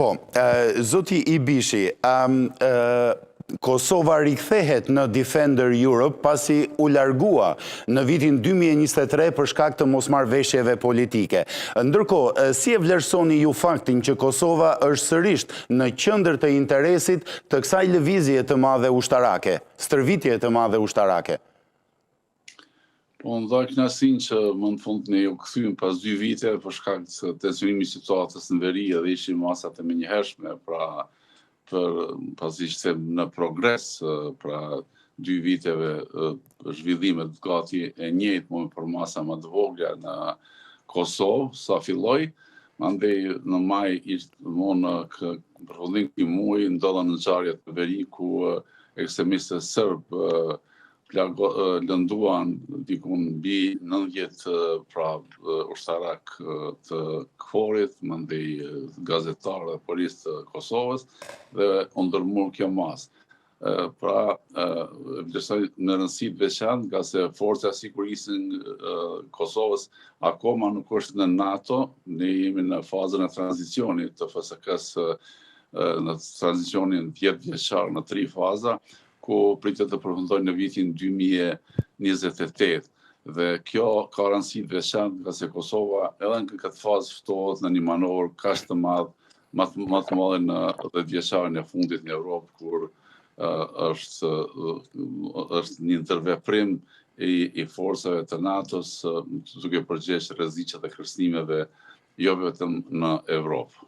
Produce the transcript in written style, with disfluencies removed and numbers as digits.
Po, zoti Ibishi, Kosova rikthehet në Defender Europe pasi u largua në vitin 2023 për shkak të mosmarrveshjeve politike. Ndërkohë, si e vlerësoni ju faktin që Kosova është sërish në qendër të interesit të kësaj lëvizje të madhe ushtarake, stërvitje të madhe ushtarake? Po, në dha kënaqësinë që më në fund ne u kthyem pas 2 vite për shkak të tensionimit të situatës në veri dhe ishim masat e menjëhershme, pasi ishte në progres, pra 2 viteve zhvillimet gati e njëjtë më për masa më të vogla në Kosovë, sa filloi. Mandej në maj ishte më në përfundim këtij muaji ndodhen ngjarjet në veri ku ekstremistët serb lënduan dikun mbi 90 ushtarak të KFOR-it, mandej gazetarë dhe policë të Kosovës dhe u ndërmur kjo masë. Pra, vlerësoj në rëndësi të veçantë, nga se forca sigurisë Kosovës akoma nuk është në NATO, ne jemi në fazën e tranzicionit të FSK-s, në tranzicionin 10 vjeçar në 3 faza, ku pritet të përfundojë në vitin 2028. Dhe kjo ka rëndësi të veçantë, nga se Kosova edhe në këtë fazë ftohet në një manovër kaq të madh, më të madhe në 10 vjeçarin e fundit në Europë, kur është një ndërveprim i forcave të NATO-s duke përgjegjë rreziqet e kërcënimeve jo vetëm në Europë.